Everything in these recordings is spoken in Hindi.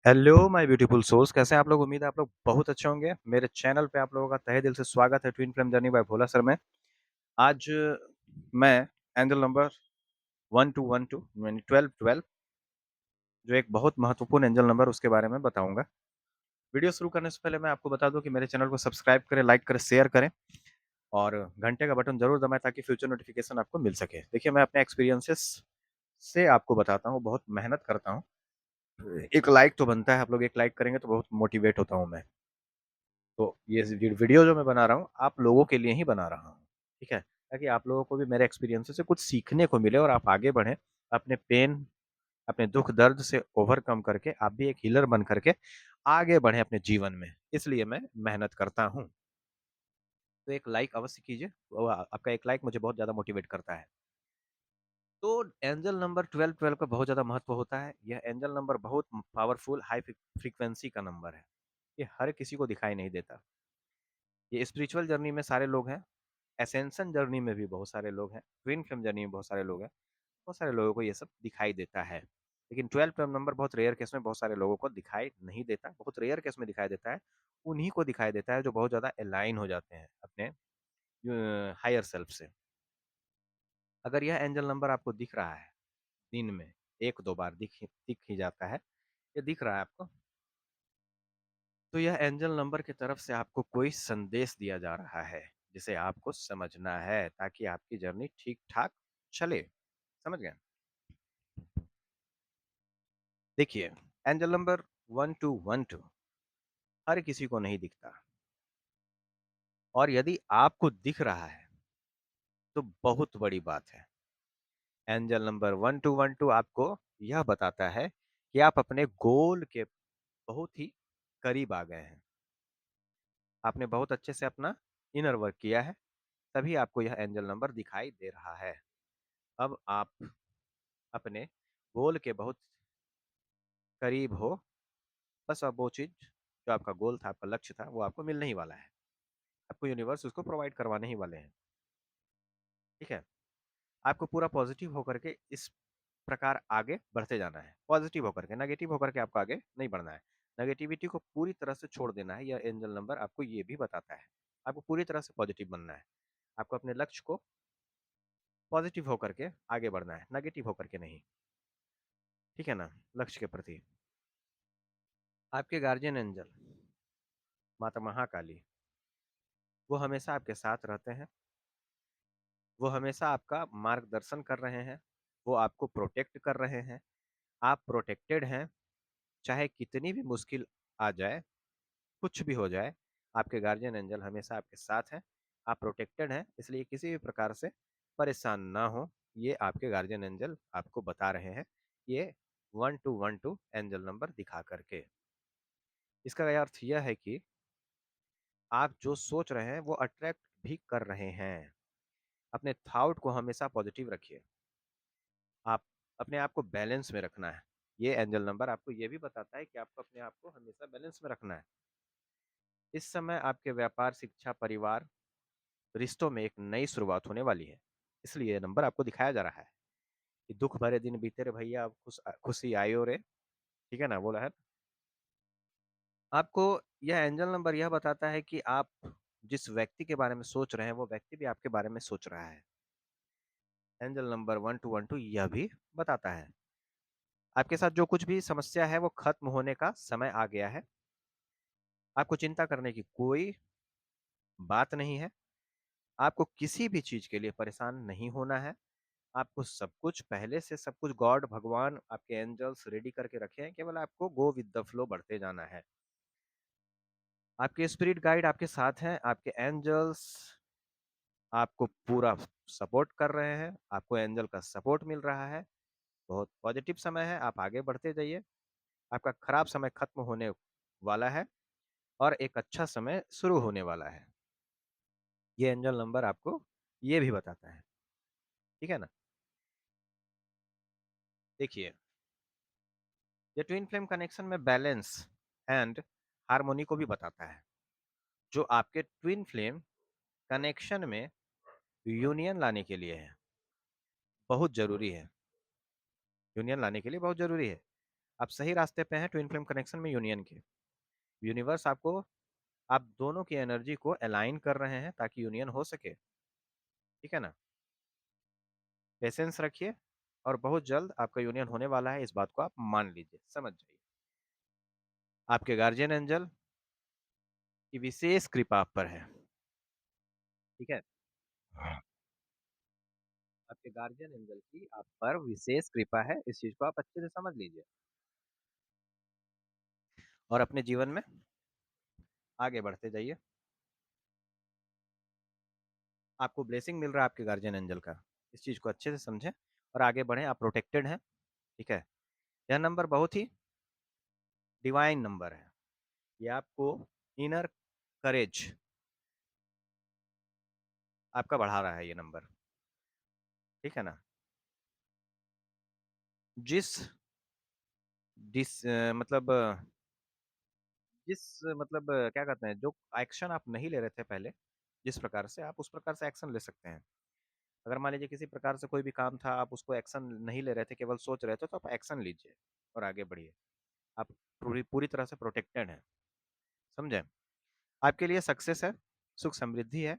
हेलो माय ब्यूटीफुल सोल्स, कैसे हैं आप लोग। उम्मीद है आप लोग बहुत अच्छे होंगे। मेरे चैनल पे आप लोगों का तहे दिल से स्वागत है। ट्विन फ्लेम जर्नी बाय भोला सर में आज मैं एंजल नंबर 1212 यानी 1212 जो एक बहुत महत्वपूर्ण एंजल नंबर उसके बारे में बताऊंगा। वीडियो शुरू करने से पहले मैं आपको बता दूं कि मेरे चैनल को सब्सक्राइब करें, लाइक करें, शेयर करें और घंटे का बटन जरूर दबाएं ताकि फ्यूचर नोटिफिकेशन आपको मिल सके। देखिए, मैं अपने एक्सपीरियंसेस से आपको बताता हूँ, बहुत मेहनत करता हूँ। एक लाइक तो बनता है, आप लोग एक लाइक करेंगे तो बहुत मोटिवेट होता हूँ मैं। तो ये वीडियो जो मैं बना रहा हूँ आप लोगों के लिए ही बना रहा हूँ, ठीक है, ताकि आप लोगों को भी मेरे एक्सपीरियंस से कुछ सीखने को मिले और आप आगे बढ़ें। अपने पेन, अपने दुख दर्द से ओवरकम करके आप भी एक हीलर बन करके आगे बढ़ें अपने जीवन में। इसलिए मैं मेहनत करता हूँ। तो एक लाइक अवश्य कीजिए, आपका एक लाइक मुझे बहुत ज़्यादा मोटिवेट करता है। तो एंजल नंबर 1212 का बहुत ज़्यादा महत्व होता है। यह एंजल नंबर बहुत पावरफुल हाई फ्रीक्वेंसी का नंबर है। ये हर किसी को दिखाई नहीं देता। ये स्पिरिचुअल जर्नी में सारे लोग हैं, एसेंशन जर्नी में भी बहुत सारे लोग हैं, ट्विन फ्लेम जर्नी में बहुत सारे लोग हैं। बहुत सारे लोगों को ये सब दिखाई देता है, लेकिन 12 नंबर बहुत रेयर केस में बहुत सारे लोगों को दिखाई नहीं देता। बहुत रेयर केस में दिखाई देता है, उन्हीं को दिखाई देता है जो बहुत ज़्यादा अलाइन हो जाते हैं अपने हायर सेल्फ से। अगर यह एंजल नंबर आपको दिख रहा है दिन में एक दो बार दिख ही जाता है, ये दिख रहा है आपको, तो यह एंजल नंबर की तरफ से आपको कोई संदेश दिया जा रहा है जिसे आपको समझना है ताकि आपकी जर्नी ठीक ठाक चले। समझ गए? देखिए, एंजल नंबर 1212 हर किसी को नहीं दिखता, और यदि आपको दिख रहा है तो बहुत बड़ी बात है। एंजल नंबर 1212 आपको यह बताता है कि आप अपने गोल के बहुत ही करीब आ गए हैं। आपने बहुत अच्छे से अपना इनर वर्क किया है, तभी आपको यह एंजल नंबर दिखाई दे रहा है। अब आप अपने गोल के बहुत करीब हो। बस अब वो चीज़ जो आपका गोल था, आपका लक्ष्य था, वो आपको मिलने ही वाला है। आपको यूनिवर्स उसको प्रोवाइड करवाने ही वाले हैं, ठीक है? आपको पूरा पॉजिटिव होकर के इस प्रकार आगे बढ़ते जाना है। पॉजिटिव होकर के, नेगेटिव होकर के आपको आगे नहीं बढ़ना है। नेगेटिविटी को पूरी तरह से छोड़ देना है। यह एंजल नंबर आपको ये भी बताता है। आपको पूरी तरह से पॉजिटिव बनना है। आपको अपने लक्ष्य को पॉजिटिव होकर के आगे बढ़ना है, नेगेटिव होकर के नहीं। ठीक है ना? लक्ष्य के प्रति। आपके गार्जियन एंजल माता महाकाली, वो हमेशा आपके साथ रहते हैं। वो हमेशा आपका मार्गदर्शन कर रहे हैं। वो आपको प्रोटेक्ट कर रहे हैं। आप प्रोटेक्टेड हैं। चाहे कितनी भी मुश्किल आ जाए, कुछ भी हो जाए, आपके गार्जियन एंजल हमेशा आपके साथ हैं। आप प्रोटेक्टेड हैं, इसलिए किसी भी प्रकार से परेशान ना हो। ये आपके गार्जियन एंजल आपको बता रहे हैं, ये 1212 एंजल नंबर दिखा करके। इसका अर्थ यह है कि आप जो सोच रहे हैं वो अट्रैक्ट भी कर रहे हैं। अपने थॉट को हमेशा पॉजिटिव रखिए। आप अपने आप को बैलेंस में रखना है। ये एंजल नंबर आपको ये भी बताता है कि आपको अपने आप को हमेशा बैलेंस में रखना है। इस समय आपके व्यापार, शिक्षा, परिवार, रिश्तों में एक नई शुरुआत होने वाली है। इसलिए ये नंबर आपको दिखाया जा रहा है कि दुख भरे दिन बीते रे भैया, अब खुशी आयो रे। ठीक है ना? बोला है। आपको यह एंजल नंबर यह बताता है कि आप जिस व्यक्ति के बारे में सोच रहे हैं वो व्यक्ति भी आपके बारे में सोच रहा है। एंजल नंबर 1212 यह भी बताता है आपके साथ जो कुछ भी समस्या है वो खत्म होने का समय आ गया है। आपको चिंता करने की कोई बात नहीं है। आपको किसी भी चीज के लिए परेशान नहीं होना है। आपको सब कुछ पहले से, सब कुछ गॉड, भगवान, आपके एंजल्स रेडी करके रखे हैं। केवल आपको गो विद द फ्लो, बढ़ते जाना है। आपके स्पिरिट गाइड आपके साथ हैं। आपके एंजल्स आपको पूरा सपोर्ट कर रहे हैं। आपको एंजल का सपोर्ट मिल रहा है। बहुत पॉजिटिव समय है, आप आगे बढ़ते जाइए। आपका खराब समय खत्म होने वाला है और एक अच्छा समय शुरू होने वाला है। ये एंजल नंबर आपको ये भी बताता है। ठीक है ना? देखिए, ये ट्विन फ्लेम कनेक्शन में बैलेंस एंड हार्मोनी को भी बताता है, जो आपके ट्विन फ्लेम कनेक्शन में यूनियन लाने के लिए है, बहुत जरूरी है। यूनियन लाने के लिए बहुत जरूरी है। आप सही रास्ते पे हैं ट्विन फ्लेम कनेक्शन में यूनियन के। यूनिवर्स आपको, आप दोनों की एनर्जी को अलाइन कर रहे हैं ताकि यूनियन हो सके। ठीक है ना? पेशेंस रखिए और बहुत जल्द आपका यूनियन होने वाला है, इस बात को आप मान लीजिए, समझ जाइए। आपके गार्जियन एंजल की विशेष कृपा आप पर है। ठीक है? आपके गार्जियन एंजल की आप पर विशेष कृपा है, इस चीज को आप अच्छे से समझ लीजिए और अपने जीवन में आगे बढ़ते जाइए। आपको ब्लेसिंग मिल रहा है आपके गार्जियन एंजल का, इस चीज को अच्छे से समझें और आगे बढ़ें। आप प्रोटेक्टेड हैं। ठीक है? यह नंबर बहुत ही डिवाइन नंबर है। ये आपको इनर करेज आपका बढ़ा रहा है ये नंबर। ठीक है ना? जिस मतलब जिस मतलब क्या कहते हैं, जो एक्शन आप नहीं ले रहे थे पहले, जिस प्रकार से आप उस प्रकार से एक्शन ले सकते हैं। अगर मान लीजिए किसी प्रकार से कोई भी काम था, आप उसको एक्शन नहीं ले रहे थे, केवल सोच रहे थे, तो आप एक्शन लीजिए और आगे बढ़िए। आप पूरी पूरी तरह से प्रोटेक्टेड हैं। समझे? आपके लिए सक्सेस है, सुख समृद्धि है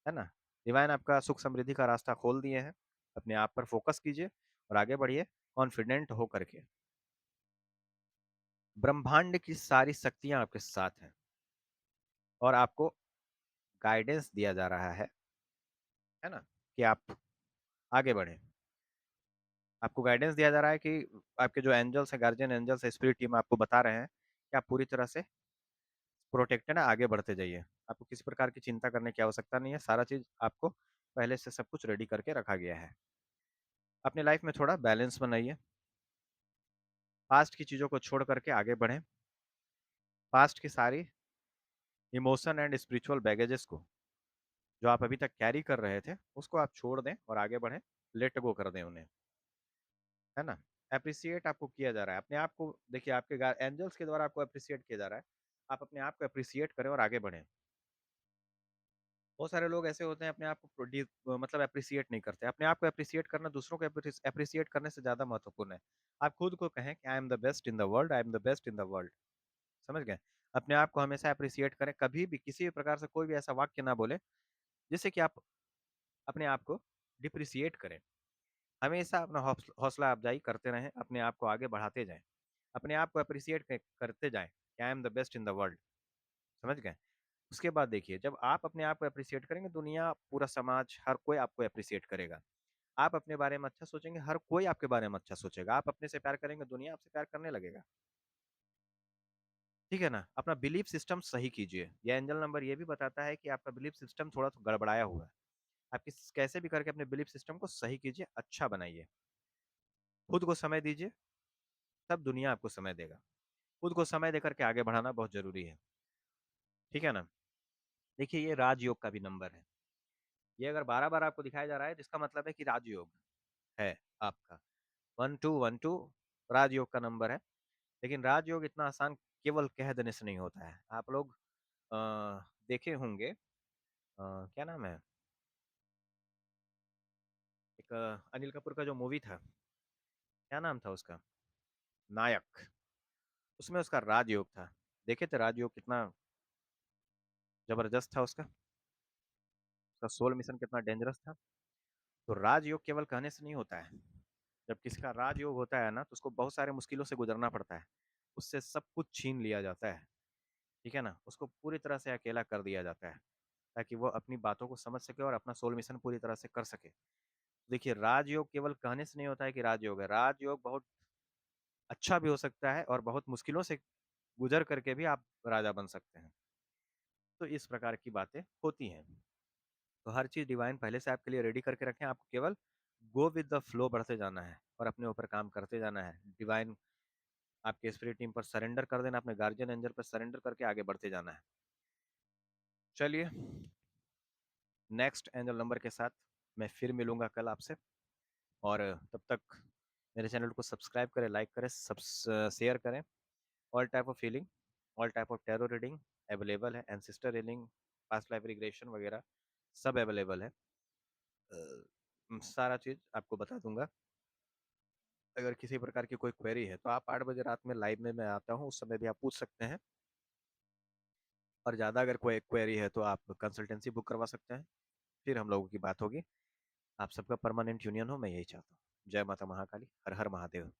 ना? डिवाइन आपका सुख समृद्धि का रास्ता खोल दिए हैं। अपने आप पर फोकस कीजिए और आगे बढ़िए कॉन्फिडेंट हो करके। ब्रह्मांड की सारी शक्तियां आपके साथ हैं और आपको गाइडेंस दिया जा रहा है ना, कि आप आगे बढ़ें। आपको गाइडेंस दिया जा रहा है कि आपके जो एंजल्स हैं, गार्जियन एंजल्स है, स्पिरिट टीम आपको बता रहे हैं कि आप पूरी तरह से प्रोटेक्टेड है, आगे बढ़ते जाइए। आपको किसी प्रकार की चिंता करने की आवश्यकता नहीं है, सारा चीज आपको पहले से सब कुछ रेडी करके रखा गया है। अपनी लाइफ में थोड़ा बैलेंस बनाइए, पास्ट की चीजों को छोड़ करके आगे बढ़ें। पास्ट की सारी इमोशन एंड स्पिरिचुअल बैगेजेस को, जो आप अभी तक कैरी कर रहे थे, उसको आप छोड़ दें और आगे बढ़ें। लेट गो कर दें उन्हें, है ना? अप्रिसिएट आपको किया जा रहा है, अपने आप को देखिए, आपके एंजल्स के द्वारा आपको अप्रिसिएट किया जा रहा है। आप अपने आप को अप्रिसिएट करें और आगे बढ़ें। बहुत सारे लोग ऐसे होते हैं, अपने आप को मतलब अप्रिसिएट नहीं करते। अपने आप को अप्रिसिएट करना दूसरों को अप्रिसिएट करने से ज्यादा महत्वपूर्ण है। आप खुद को कहें कि I am the best in the world, I am the best in the world. समझ गए? अपने आप को हमेशा अप्रिसिएट करें, कभी भी किसी भी प्रकार से कोई भी ऐसा वाक्य ना बोले जिससे कि आप अपने आप को डिप्रिसिएट करें। हमेशा अपना हौसला अफजाई करते रहें, अपने आप को आगे बढ़ाते जाएं, अपने आप को अप्रिसिएट करते जाएं कि I am the best in the world. समझ गए? उसके बाद देखिए, जब आप अपने आप को अप्रिसिएट करेंगे, दुनिया, पूरा समाज, हर कोई आपको अप्रिसिएट करेगा। आप अपने बारे में अच्छा सोचेंगे, हर कोई आपके बारे में अच्छा सोचेगा। आप अपने से प्यार करेंगे, दुनिया आपसे प्यार करने लगेगा। ठीक है ना? अपना बिलीफ सिस्टम सही कीजिए। यह एंजल नंबर ये भी बताता है कि आपका बिलीफ सिस्टम थोड़ा तो गड़बड़ाया हुआ है। आप कैसे भी करके अपने बिलीफ सिस्टम को सही कीजिए, अच्छा बनाइए। खुद को समय दीजिए, तब दुनिया आपको समय देगा। खुद को समय देकर के आगे बढ़ाना बहुत जरूरी है। ठीक है ना? देखिए, ये राजयोग का भी नंबर है। ये अगर 12 बार आपको दिखाया जा रहा है, तो इसका मतलब है कि राजयोग है आपका। 1212 राजयोग का नंबर है। लेकिन राजयोग इतना आसान केवल कह देने से नहीं होता है। आप लोग अ, देखे होंगे, क्या नाम है, एक अनिल कपूर का जो मूवी था, क्या नाम था उसका, नायक। उसमें उसका राजयोग था। देखे थे राजयोग कितना जबरदस्त था उसका सोल मिशन कितना डेंजरस था। तो राजयोग केवल कहने से नहीं होता है। जब किसी का राजयोग होता है ना, तो उसको बहुत सारे मुश्किलों से गुजरना पड़ता है। उससे सब कुछ छीन लिया जाता है। ठीक है ना? उसको पूरी तरह से अकेला कर दिया जाता है, ताकि वो अपनी बातों को समझ सके और अपना सोल मिशन पूरी तरह से कर सके। देखिए, राजयोग केवल कहने से नहीं होता है कि राजयोग है। राजयोग बहुत अच्छा भी हो सकता है और बहुत मुश्किलों से गुजर करके भी आप राजा बन सकते हैं। तो इस प्रकार की बातें होती हैं। तो हर चीज़ डिवाइन पहले से आपके लिए रेडी करके रखें। आपको केवल गो विद द फ्लो बढ़ते जाना है और अपने ऊपर काम करते जाना है। डिवाइन आपके स्पिरिट टीम पर सरेंडर कर देना, अपने गार्जियन एंजल पर सरेंडर करके आगे बढ़ते जाना है। चलिए, नेक्स्ट एंजल नंबर के साथ मैं फिर मिलूंगा कल आपसे। और तब तक मेरे चैनल को सब्सक्राइब करें, लाइक करें, सब शेयर करें। All type of healing, all type of tarot reading available है। Ancestor healing, past life regression वगैरह सब अवेलेबल है। सारा चीज़ आपको बता दूंगा। अगर किसी प्रकार की कोई क्वेरी है तो आप 8 बजे रात में लाइव में मैं आता हूँ, उस समय भी आप पूछ सकते हैं। और ज़्यादा अगर कोई क्वेरी है तो आप कंसल्टेंसी बुक करवा सकते हैं, फिर हम लोगों की बात होगी। आप सबका परमानेंट यूनियन हो, मैं यही चाहता हूँ। जय माता महाकाली, हर हर महादेव।